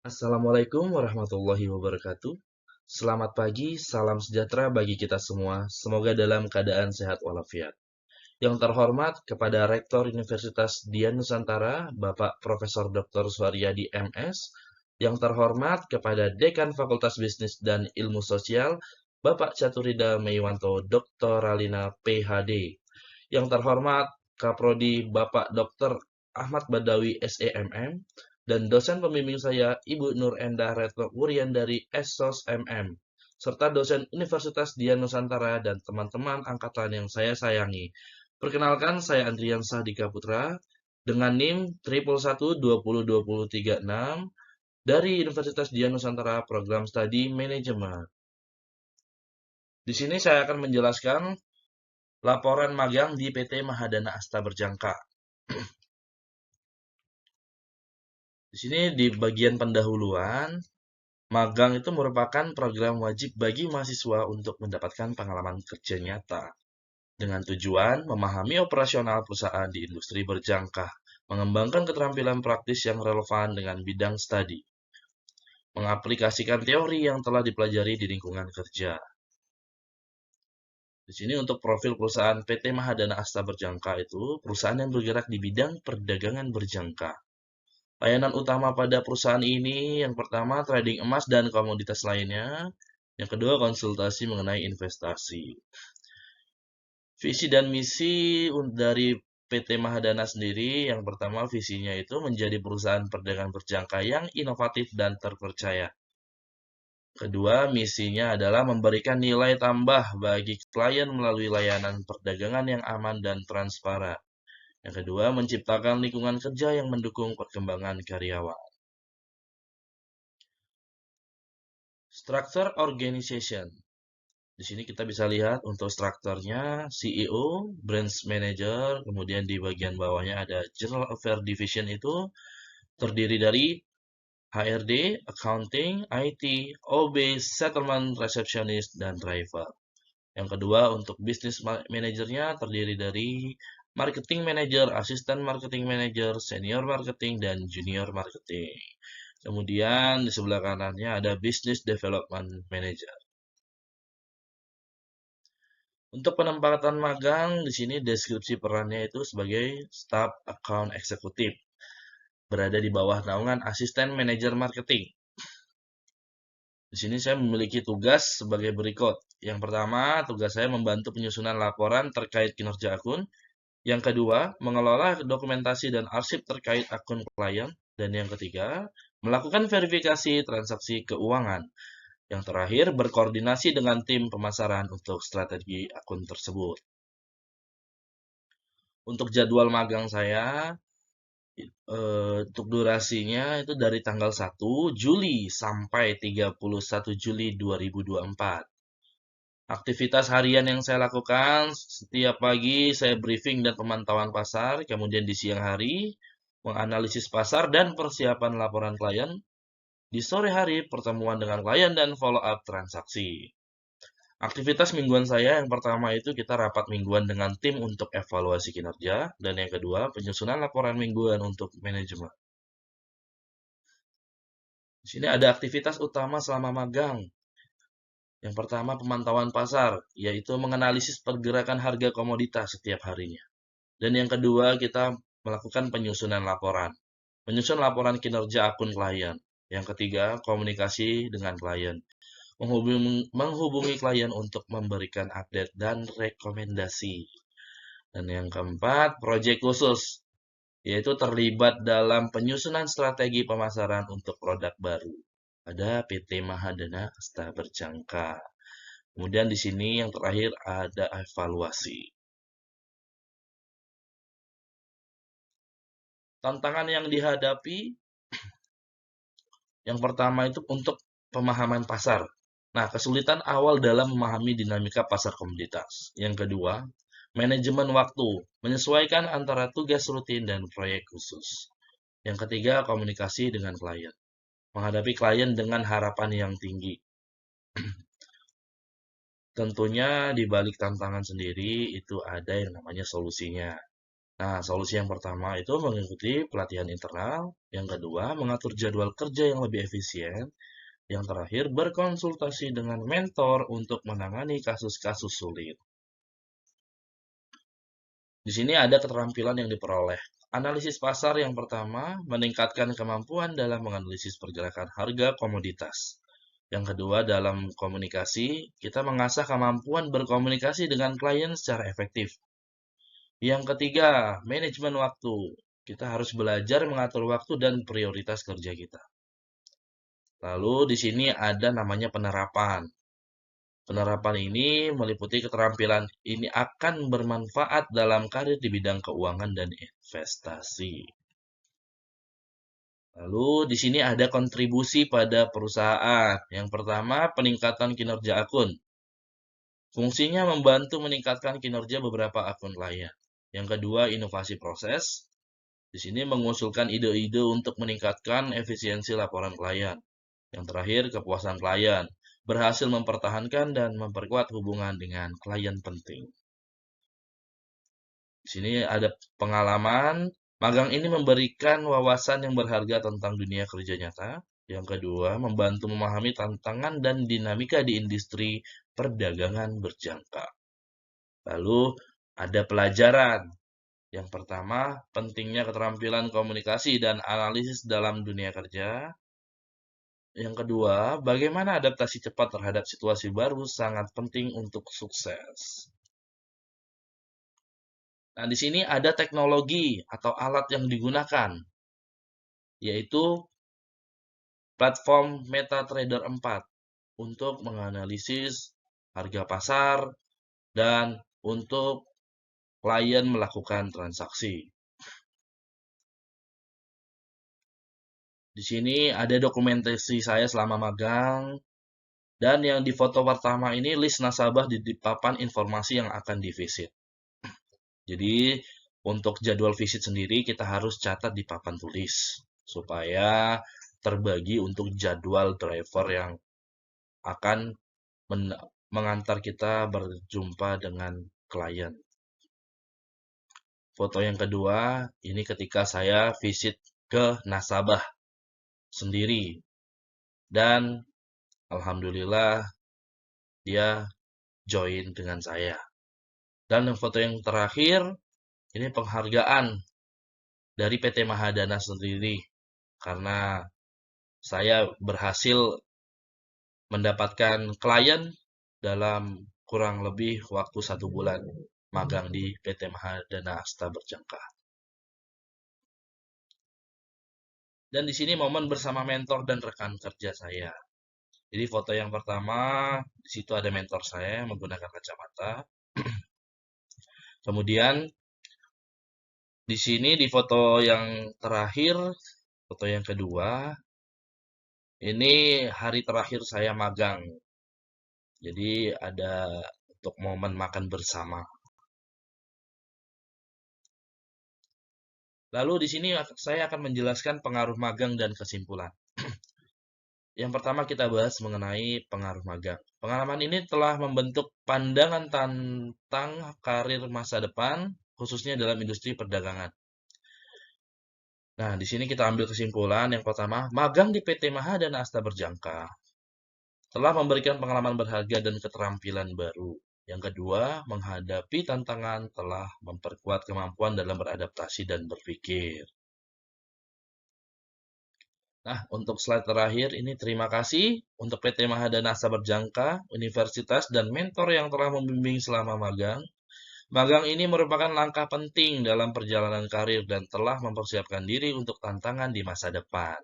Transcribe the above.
Assalamualaikum warahmatullahi wabarakatuh. Selamat pagi, salam sejahtera bagi kita semua. Semoga dalam keadaan sehat walafiat. Yang terhormat kepada Rektor Universitas Dian Nusantara, Bapak Profesor Dr. Suharyadi MS. Yang terhormat kepada Dekan Fakultas Bisnis dan Ilmu Sosial, Bapak Caturida Meiwanto Doktoralina PhD. Yang terhormat Kaprodi Bapak Dr. Ahmad Badawi SEMM dan dosen pembimbing saya Ibu Nur Endah Retno Wuryandari SSOS MM serta dosen Universitas Dian Nusantara dan teman-teman angkatan yang saya sayangi. Perkenalkan, saya Andrian Sahdika Putra dengan NIM 111202036 dari Universitas Dian Nusantara Program Studi Manajemen. Di sini saya akan menjelaskan laporan magang di PT Mahadana Asta Berjangka. Di sini di bagian pendahuluan, magang itu merupakan program wajib bagi mahasiswa untuk mendapatkan pengalaman kerja nyata dengan tujuan memahami operasional perusahaan di industri berjangka, mengembangkan keterampilan praktis yang relevan dengan bidang studi, mengaplikasikan teori yang telah dipelajari di lingkungan kerja. Di sini untuk profil perusahaan PT Mahadana Asta Berjangka itu perusahaan yang bergerak di bidang perdagangan berjangka. Layanan utama pada perusahaan ini yang pertama trading emas dan komoditas lainnya, yang kedua konsultasi mengenai investasi. Visi dan misi dari PT Mahadana sendiri, yang pertama visinya itu menjadi perusahaan perdagangan berjangka yang inovatif dan terpercaya. Kedua, misinya adalah memberikan nilai tambah bagi klien melalui layanan perdagangan yang aman dan transparan. Yang kedua, menciptakan lingkungan kerja yang mendukung perkembangan karyawan. Structure Organization. Di sini kita bisa lihat untuk strukturnya CEO, Branch Manager, kemudian di bagian bawahnya ada General Affairs Division itu terdiri dari HRD, Accounting, IT, OB, Settlement, Receptionist, dan Driver. Yang kedua untuk Business Managernya terdiri dari Marketing Manager, Assistant Marketing Manager, Senior Marketing, dan Junior Marketing. Kemudian di sebelah kanannya ada Business Development Manager. Untuk penempatan magang di sini deskripsi perannya itu sebagai Staff Account Executive, berada di bawah naungan Asisten Manajer Marketing. Di sini saya memiliki tugas sebagai berikut. Yang pertama, tugas saya membantu penyusunan laporan terkait kinerja akun. Yang kedua, mengelola dokumentasi dan arsip terkait akun klien. Dan yang ketiga, melakukan verifikasi transaksi keuangan. Yang terakhir, berkoordinasi dengan tim pemasaran untuk strategi akun tersebut. Untuk jadwal magang saya, untuk durasinya itu dari tanggal 1 Juli sampai 31 Juli 2024. Aktivitas harian yang saya lakukan, setiap pagi saya briefing dan pemantauan pasar, kemudian di siang hari menganalisis pasar dan persiapan laporan klien. Di sore hari pertemuan dengan klien dan follow up transaksi. Aktivitas mingguan saya yang pertama itu kita rapat mingguan dengan tim untuk evaluasi kinerja, dan yang kedua penyusunan laporan mingguan untuk manajemen. Di sini ada aktivitas utama selama magang. Yang pertama pemantauan pasar, yaitu menganalisis pergerakan harga komoditas setiap harinya. Dan yang kedua kita melakukan penyusunan laporan. Menyusun laporan kinerja akun klien. Yang ketiga komunikasi dengan klien. Menghubungi klien untuk memberikan update dan rekomendasi. Dan yang keempat, proyek khusus, yaitu terlibat dalam penyusunan strategi pemasaran untuk produk baru. Ada PT Mahadana Asta Berjangka. Kemudian di sini yang terakhir ada evaluasi. Tantangan yang dihadapi, yang pertama itu untuk pemahaman pasar. Nah, kesulitan awal dalam memahami dinamika pasar komoditas. Yang kedua, manajemen waktu, menyesuaikan antara tugas rutin dan proyek khusus. Yang ketiga, komunikasi dengan klien, menghadapi klien dengan harapan yang tinggi. Tentunya di balik tantangan sendiri itu ada yang namanya solusinya. Nah, solusi yang pertama itu mengikuti pelatihan internal, yang kedua mengatur jadwal kerja yang lebih efisien, yang terakhir berkonsultasi dengan mentor untuk menangani kasus-kasus sulit. Di sini ada keterampilan yang diperoleh. Analisis pasar yang pertama meningkatkan kemampuan dalam menganalisis pergerakan harga komoditas. Yang kedua, dalam komunikasi, kita mengasah kemampuan berkomunikasi dengan klien secara efektif. Yang ketiga, manajemen waktu. Kita harus belajar mengatur waktu dan prioritas kerja kita. Lalu di sini ada namanya penerapan. Penerapan ini meliputi keterampilan ini akan bermanfaat dalam karir di bidang keuangan dan investasi. Lalu di sini ada kontribusi pada perusahaan. Yang pertama, peningkatan kinerja akun. Fungsinya membantu meningkatkan kinerja beberapa akun klien. Yang kedua, inovasi proses. Di sini mengusulkan ide-ide untuk meningkatkan efisiensi laporan klien. Yang terakhir, kepuasan klien. Berhasil mempertahankan dan memperkuat hubungan dengan klien penting. Di sini ada pengalaman. Magang ini memberikan wawasan yang berharga tentang dunia kerja nyata. Yang kedua, membantu memahami tantangan dan dinamika di industri perdagangan berjangka. Lalu ada pelajaran. Yang pertama, pentingnya keterampilan komunikasi dan analisis dalam dunia kerja. Yang kedua, bagaimana adaptasi cepat terhadap situasi baru sangat penting untuk sukses. Nah, di sini ada teknologi atau alat yang digunakan, yaitu platform MetaTrader 4 untuk menganalisis harga pasar dan untuk klien melakukan transaksi. Di sini ada dokumentasi saya selama magang, dan yang di foto pertama ini list nasabah di papan informasi yang akan divisit. Jadi untuk jadwal visit sendiri kita harus catat di papan tulis supaya terbagi untuk jadwal driver yang akan mengantar kita berjumpa dengan klien. Foto yang kedua, ini ketika saya visit ke nasabah sendiri. Dan alhamdulillah dia join dengan saya. Dan foto yang terakhir, ini penghargaan dari PT Mahadana sendiri. Karena saya berhasil mendapatkan klien dalam kurang lebih waktu 1 bulan magang di PT Mahadana Asta Berjangka. Dan di sini momen bersama mentor dan rekan kerja saya. Jadi foto yang pertama, di situ ada mentor saya menggunakan kacamata. Kemudian di sini di foto yang terakhir, foto yang kedua, ini hari terakhir saya magang. Jadi ada untuk momen makan bersama. Lalu di sini saya akan menjelaskan pengaruh magang dan kesimpulan. Yang pertama kita bahas mengenai pengaruh magang. Pengalaman ini telah membentuk pandangan tentang karir masa depan, khususnya dalam industri perdagangan. Nah, di sini kita ambil kesimpulan. Yang pertama, magang di PT Mahadana Asta Berjangka telah memberikan pengalaman berharga dan keterampilan baru. Yang kedua, menghadapi tantangan telah memperkuat kemampuan dalam beradaptasi dan berpikir. Nah, untuk slide terakhir ini terima kasih untuk PT Mahadana Asta Berjangka, universitas dan mentor yang telah membimbing selama magang. Magang ini merupakan langkah penting dalam perjalanan karir dan telah mempersiapkan diri untuk tantangan di masa depan.